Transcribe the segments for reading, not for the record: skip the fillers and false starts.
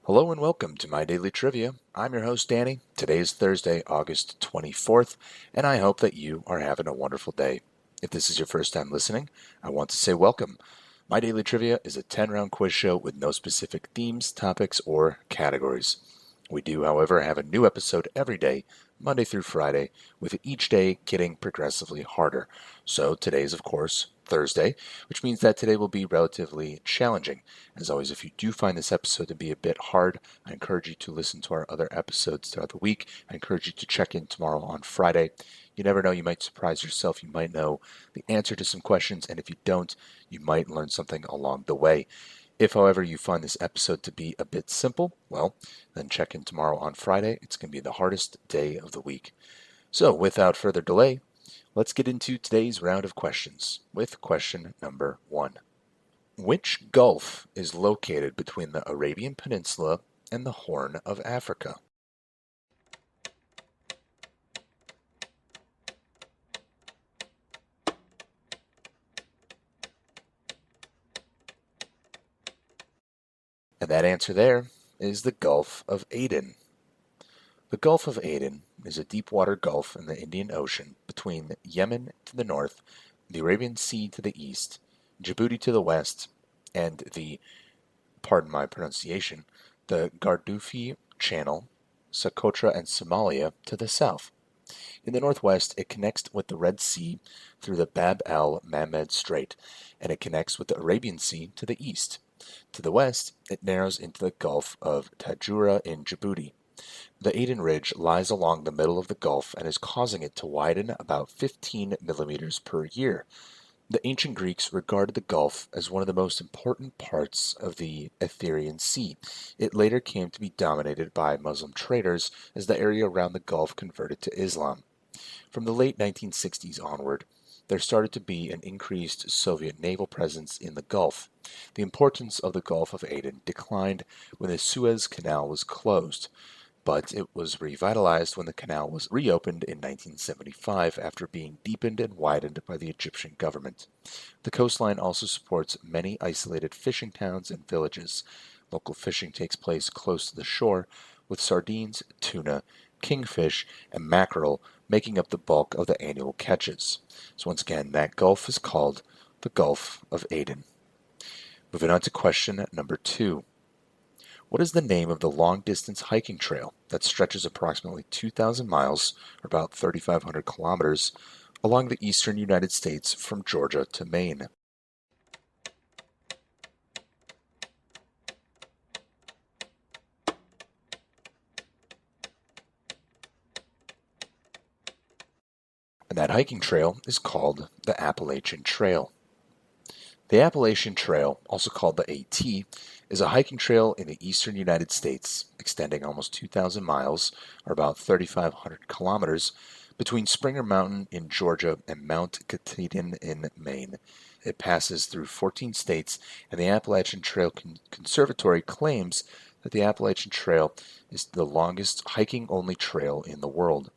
Hello and welcome to My Daily Trivia. I'm your host, Danny. Today is Thursday, August 24th, and I hope that you are having a wonderful day. If this is your first time listening, I want to say welcome. My Daily Trivia is a 10-round quiz show with no specific themes, topics, or categories. We do, however, have a new episode every day, Monday through Friday, with each day getting progressively harder. So today is, of course, Thursday, which means that today will be relatively challenging. As always, if you do find this episode to be a bit hard, I encourage you to listen to our other episodes throughout the week. I encourage you to check in tomorrow on Friday. You never know, you might surprise yourself. You might know the answer to some questions, and if you don't, you might learn something along the way. If, however, you find this episode to be a bit simple, well, then check in tomorrow on Friday. It's going to be the hardest day of the week. So, without further delay, let's get into today's round of questions with question number 1. Which gulf is located between the Arabian Peninsula and the Horn of Africa? And that answer there is the Gulf of Aden. The Gulf of Aden is a deep-water gulf in the Indian Ocean between Yemen to the north, the Arabian Sea to the east, Djibouti to the west, and pardon my pronunciation, the Gardufi Channel, Socotra, and Somalia to the south. In the northwest, it connects with the Red Sea through the Bab el-Mandeb Strait, and it connects with the Arabian Sea to the east. To the west, it narrows into the Gulf of Tadjoura in Djibouti. The Aden Ridge lies along the middle of the Gulf and is causing it to widen about 15 millimeters per year. The ancient Greeks regarded the Gulf as one of the most important parts of the Erythraean Sea. It later came to be dominated by Muslim traders as the area around the Gulf converted to Islam. From the late 1960s onward, there started to be an increased Soviet naval presence in the Gulf. The importance of the Gulf of Aden declined when the Suez Canal was closed, but it was revitalized when the canal was reopened in 1975 after being deepened and widened by the Egyptian government. The coastline also supports many isolated fishing towns and villages. Local fishing takes place close to the shore, with sardines, tuna, kingfish, and mackerel making up the bulk of the annual catches. So once again, that gulf is called the Gulf of Aden. Moving on to question number 2. What is the name of the long-distance hiking trail that stretches approximately 2,000 miles, or about 3,500 kilometers, along the eastern United States from Georgia to Maine? And that hiking trail is called the Appalachian Trail. The Appalachian Trail, also called the AT, is a hiking trail in the eastern United States, extending almost 2,000 miles, or about 3,500 kilometers, between Springer Mountain in Georgia and Mount Katahdin in Maine. It passes through 14 states, and the Appalachian Trail Conservatory claims that the Appalachian Trail is the longest hiking-only trail in the world.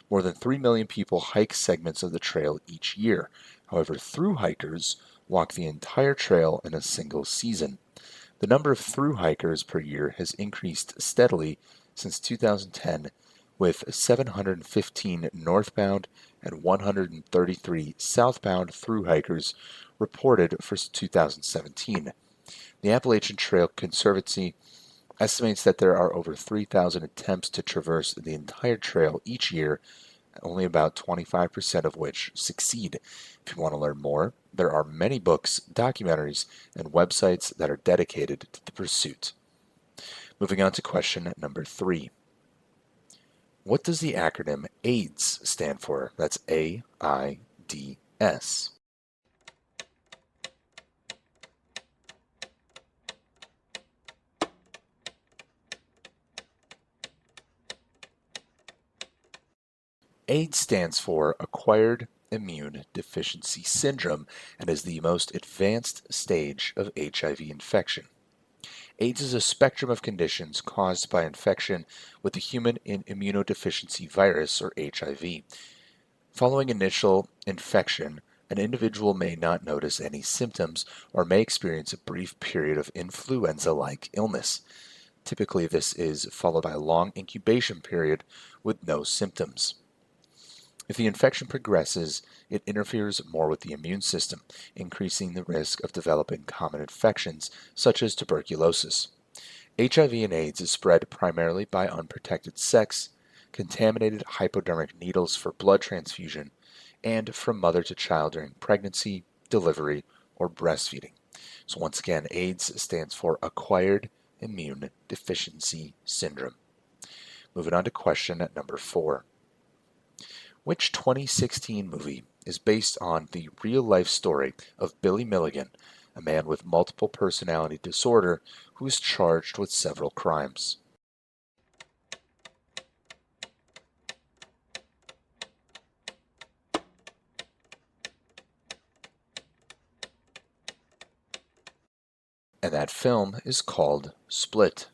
More than 3 million people hike segments of the trail each year. However, through hikers walk the entire trail in a single season. The number of through hikers per year has increased steadily since 2010, with 715 northbound and 133 southbound through hikers reported for 2017. The Appalachian Trail Conservancy estimates that there are over 3,000 attempts to traverse the entire trail each year, only about 25% of which succeed. If you want to learn more, there are many books, documentaries, and websites that are dedicated to the pursuit. Moving on to question number 3. What does the acronym AIDS stand for? That's AIDS. AIDS stands for Acquired Immune Deficiency Syndrome and is the most advanced stage of HIV infection. AIDS is a spectrum of conditions caused by infection with the human immunodeficiency virus, or HIV. Following initial infection, an individual may not notice any symptoms or may experience a brief period of influenza-like illness. Typically, this is followed by a long incubation period with no symptoms. If the infection progresses, it interferes more with the immune system, increasing the risk of developing common infections such as tuberculosis. HIV and AIDS is spread primarily by unprotected sex, contaminated hypodermic needles for blood transfusion, and from mother to child during pregnancy, delivery, or breastfeeding. So once again, AIDS stands for Acquired Immune Deficiency Syndrome. Moving on to question number 4. Which 2016 movie is based on the real-life story of Billy Milligan, a man with multiple personality disorder who is charged with several crimes? And that film is called Split.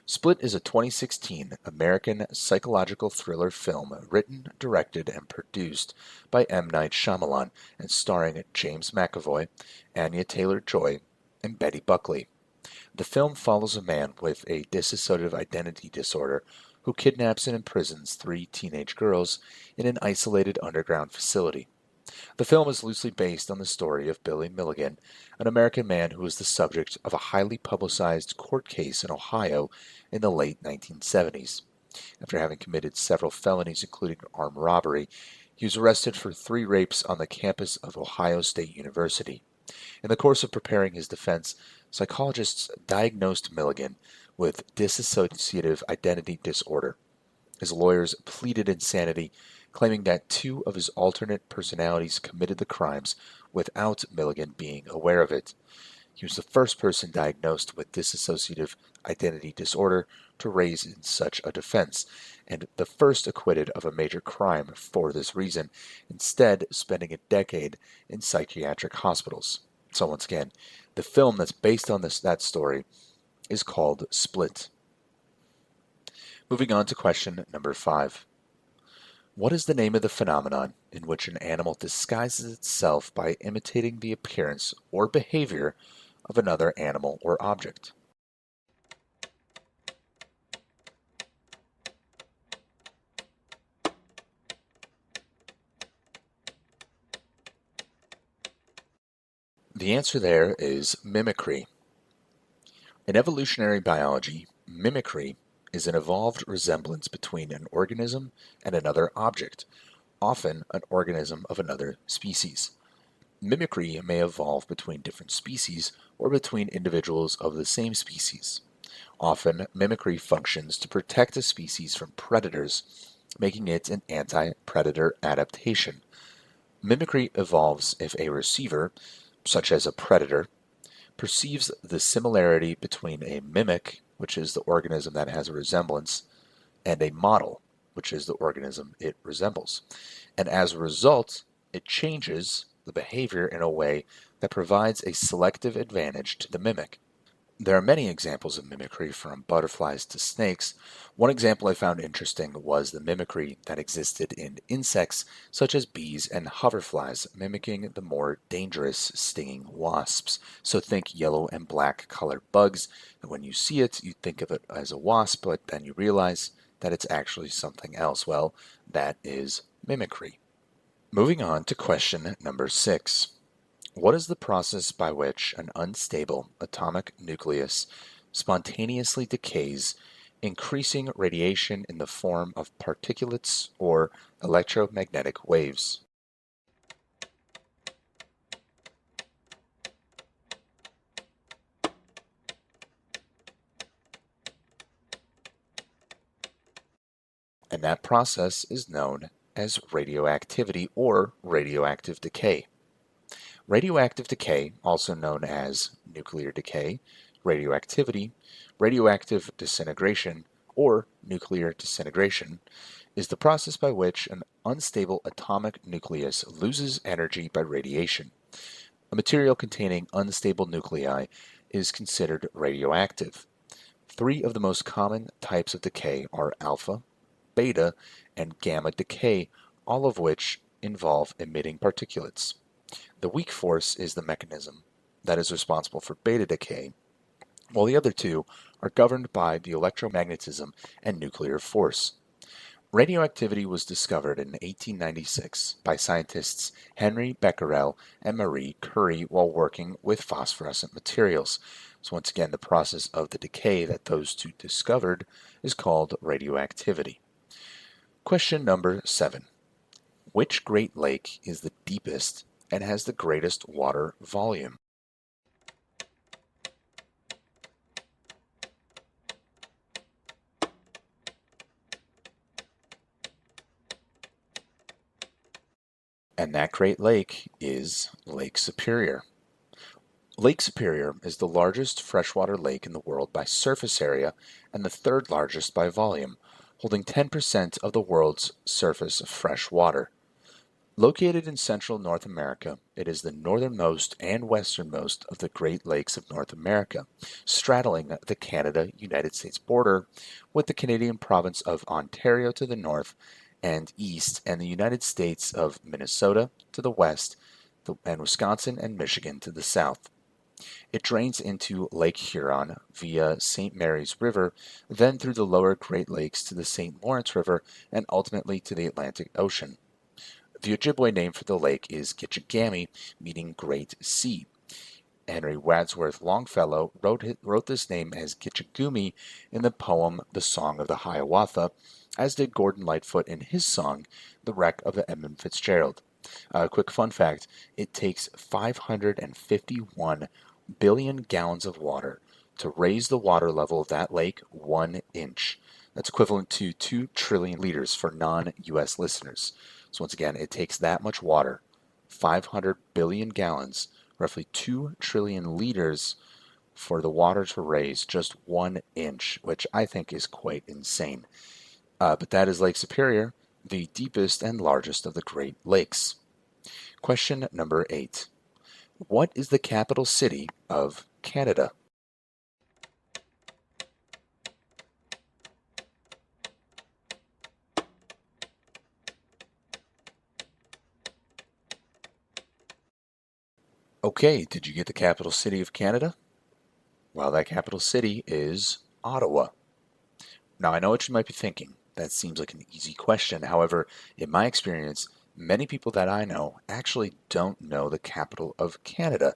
Split is a 2016 American psychological thriller film written, directed, and produced by M. Night Shyamalan and starring James McAvoy, Anya Taylor-Joy, and Betty Buckley. The film follows a man with a dissociative identity disorder who kidnaps and imprisons 3 teenage girls in an isolated underground facility. The film is loosely based on the story of Billy Milligan, an American man who was the subject of a highly publicized court case in Ohio in the late 1970s. After having committed several felonies, including armed robbery, he was arrested for 3 rapes on the campus of Ohio State University. In the course of preparing his defense, psychologists diagnosed Milligan with dissociative identity disorder. His lawyers pleaded insanity, claiming that 2 of his alternate personalities committed the crimes without Milligan being aware of it. He was the first person diagnosed with dissociative identity disorder to raise in such a defense, and the first acquitted of a major crime for this reason, instead spending a decade in psychiatric hospitals. So once again, the film that's based on that story is called Split. Moving on to question number 5. What is the name of the phenomenon in which an animal disguises itself by imitating the appearance or behavior of another animal or object? The answer there is mimicry. In evolutionary biology, mimicry is an evolved resemblance between an organism and another object, often an organism of another species. Mimicry may evolve between different species or between individuals of the same species. Often, mimicry functions to protect a species from predators, making it an anti-predator adaptation. Mimicry evolves if a receiver, such as a predator, perceives the similarity between a mimic, which is the organism that has a resemblance, and a model, which is the organism it resembles. And as a result, it changes the behavior in a way that provides a selective advantage to the mimic. There are many examples of mimicry, from butterflies to snakes. One example I found interesting was the mimicry that existed in insects such as bees and hoverflies, mimicking the more dangerous stinging wasps. So think yellow and black colored bugs, and when you see it, you think of it as a wasp, but then you realize that it's actually something else. Well, that is mimicry. Moving on to question number 6. What is the process by which an unstable atomic nucleus spontaneously decays, increasing radiation in the form of particulates or electromagnetic waves? And that process is known as radioactivity or radioactive decay. Radioactive decay, also known as nuclear decay, radioactivity, radioactive disintegration, or nuclear disintegration, is the process by which an unstable atomic nucleus loses energy by radiation. A material containing unstable nuclei is considered radioactive. 3 of the most common types of decay are alpha, beta, and gamma decay, all of which involve emitting particulates. The weak force is the mechanism that is responsible for beta decay, while the other two are governed by the electromagnetism and nuclear force. Radioactivity was discovered in 1896 by scientists Henry Becquerel and Marie Curie while working with phosphorescent materials. So, once again, the process of the decay that those two discovered is called radioactivity. Question number 7. Which Great Lake is the deepest and has the greatest water volume? And that Great Lake is Lake Superior. Lake Superior is the largest freshwater lake in the world by surface area and the third largest by volume, holding 10% of the world's surface fresh water. Located in central North America, it is the northernmost and westernmost of the Great Lakes of North America, straddling the Canada-United States border with the Canadian province of Ontario to the north and east and the United States of Minnesota to the west and Wisconsin and Michigan to the south. It drains into Lake Huron via St. Mary's River, then through the lower Great Lakes to the St. Lawrence River, and ultimately to the Atlantic Ocean. The Ojibwe name for the lake is Gitchagami, meaning Great Sea. Henry Wadsworth Longfellow wrote this name as Gitchagumi in the poem The Song of the Hiawatha, as did Gordon Lightfoot in his song The Wreck of the Edmund Fitzgerald. Quick fun fact, it takes 551 billion gallons of water to raise the water level of that lake 1 inch. That's equivalent to 2 trillion liters for non-US listeners. So once again, it takes that much water, 500 billion gallons, roughly 2 trillion liters, for the water to raise just 1 inch, which I think is quite insane. But that is Lake Superior, the deepest and largest of the Great Lakes. Question number 8. What is the capital city of Canada? Okay, did you get the capital city of Canada? Well, that capital city is Ottawa. Now, I know what you might be thinking. That seems like an easy question. However, in my experience, many people that I know actually don't know the capital of Canada.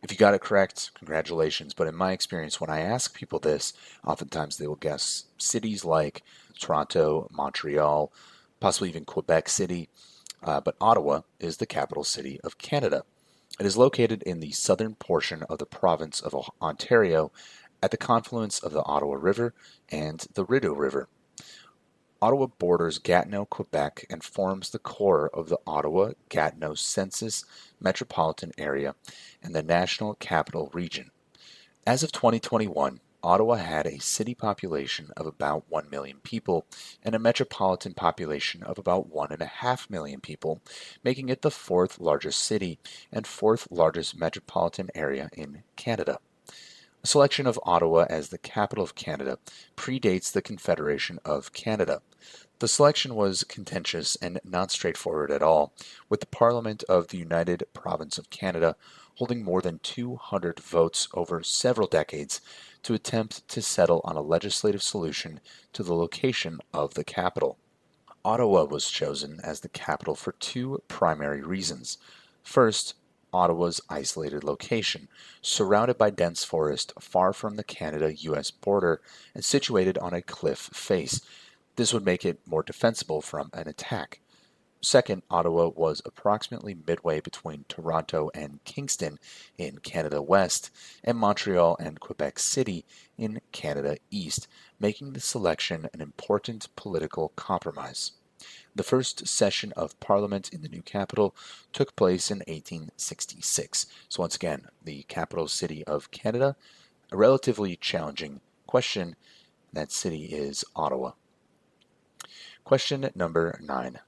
If you got it correct, congratulations. But in my experience, when I ask people this, oftentimes they will guess cities like Toronto, Montreal, possibly even Quebec City. But Ottawa is the capital city of Canada. It is located in the southern portion of the province of Ontario at the confluence of the Ottawa River and the Rideau River. Ottawa borders Gatineau, Quebec, and forms the core of the Ottawa-Gatineau Census Metropolitan Area and the National Capital Region. As of 2021, Ottawa had a city population of about 1 million people and a metropolitan population of about 1.5 million people, making it the fourth largest city and fourth largest metropolitan area in Canada. A selection of Ottawa as the capital of Canada predates the Confederation of Canada. The selection was contentious and not straightforward at all, with the Parliament of the United Province of Canada holding more than 200 votes over several decades to attempt to settle on a legislative solution to the location of the capital. Ottawa was chosen as the capital for two primary reasons. First, Ottawa's isolated location, surrounded by dense forest far from the Canada-US border and situated on a cliff face. This would make it more defensible from an attack. Second, Ottawa was approximately midway between Toronto and Kingston in Canada West and Montreal and Quebec City in Canada East, making the selection an important political compromise. The first session of Parliament in the new capital took place in 1866. So once again, the capital city of Canada, a relatively challenging question. That city is Ottawa. Question number 9.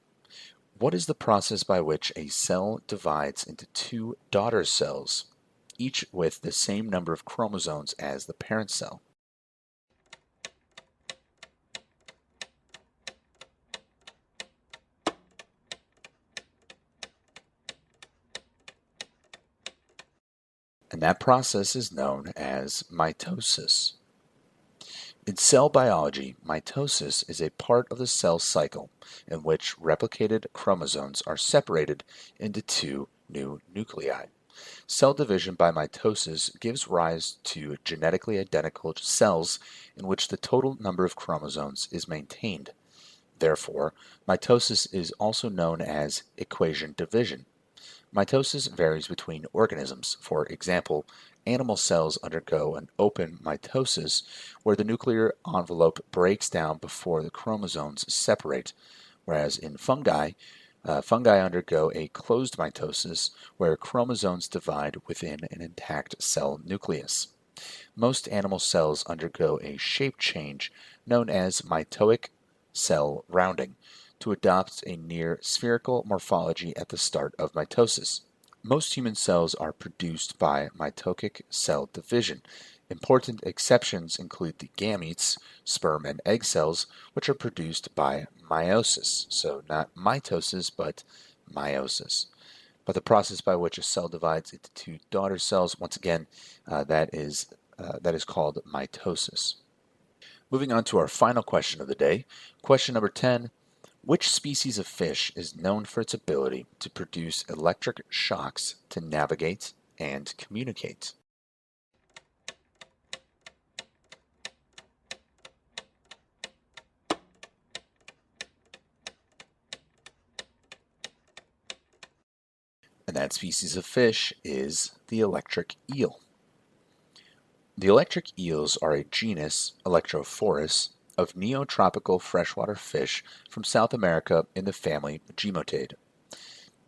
What is the process by which a cell divides into two daughter cells, each with the same number of chromosomes as the parent cell? and that process is known as mitosis. In cell biology, mitosis is a part of the cell cycle in which replicated chromosomes are separated into two new nuclei. Cell division by mitosis gives rise to genetically identical cells in which the total number of chromosomes is maintained. Therefore, mitosis is also known as equation division. Mitosis varies between organisms. For example, animal cells undergo an open mitosis where the nuclear envelope breaks down before the chromosomes separate, whereas in fungi, fungi undergo a closed mitosis where chromosomes divide within an intact cell nucleus. Most animal cells undergo a shape change known as mitotic cell rounding to adopt a near spherical morphology at the start of mitosis. Most human cells are produced by mitotic cell division. Important exceptions include the gametes, sperm and egg cells, which are produced by meiosis. So not mitosis, but meiosis. But the process by which a cell divides into two daughter cells, once again, that is called mitosis. Moving on to our final question of the day. Question number 10. Which species of fish is known for its ability to produce electric shocks to navigate and communicate? And that species of fish is the electric eel. The electric eels are a genus, Electrophorus, of neotropical freshwater fish from South America in the family Gymnotidae.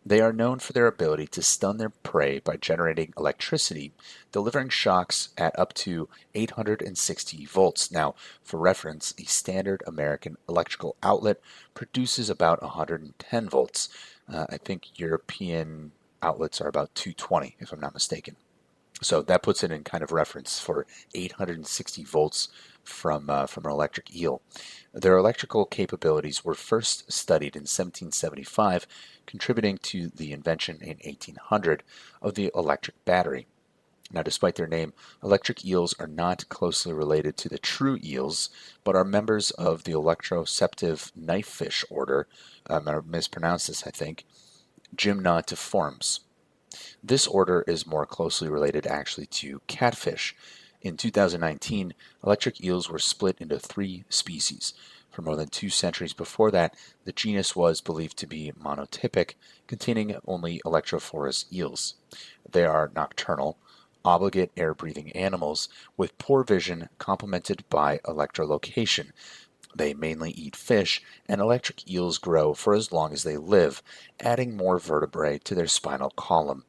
They are known for their ability to stun their prey by generating electricity, delivering shocks at up to 860 volts. Now, for reference, a standard American electrical outlet produces about 110 volts. I think European outlets are about 220, if I'm not mistaken. So that puts it in kind of reference for 860 volts from an electric eel. Their electrical capabilities were first studied in 1775, contributing to the invention in 1800 of the electric battery. Now, despite their name, electric eels are not closely related to the true eels, but are members of the electroceptive knifefish order. I mispronounced this, I think, Gymnotiformes. This order is more closely related actually to catfish. In 2019, electric eels were split into three species. For more than 2 centuries before that, the genus was believed to be monotypic, containing only Electrophorus eels. They are nocturnal, obligate air-breathing animals with poor vision complemented by electrolocation. They mainly eat fish, and electric eels grow for as long as they live, adding more vertebrae to their spinal column.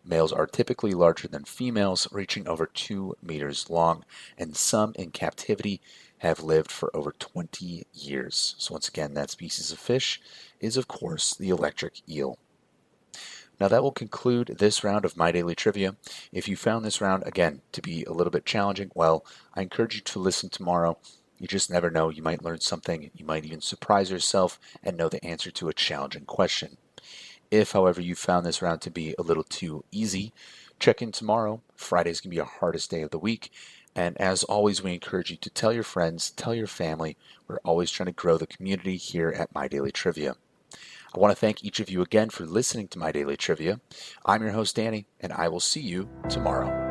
Males are typically larger than females, reaching over 2 meters long, and some in captivity have lived for over 20 years. So once again, that species of fish is, of course, the electric eel. Now that will conclude this round of My Daily Trivia. If you found this round, again, to be a little bit challenging, well, I encourage you to listen tomorrow. You just never know. You might learn something. You might even surprise yourself and know the answer to a challenging question. If, however, you found this round to be a little too easy, check in tomorrow. Friday's going to be our hardest day of the week. And as always, we encourage you to tell your friends, tell your family. We're always trying to grow the community here at My Daily Trivia. I want to thank each of you again for listening to My Daily Trivia. I'm your host, Danny, and I will see you tomorrow.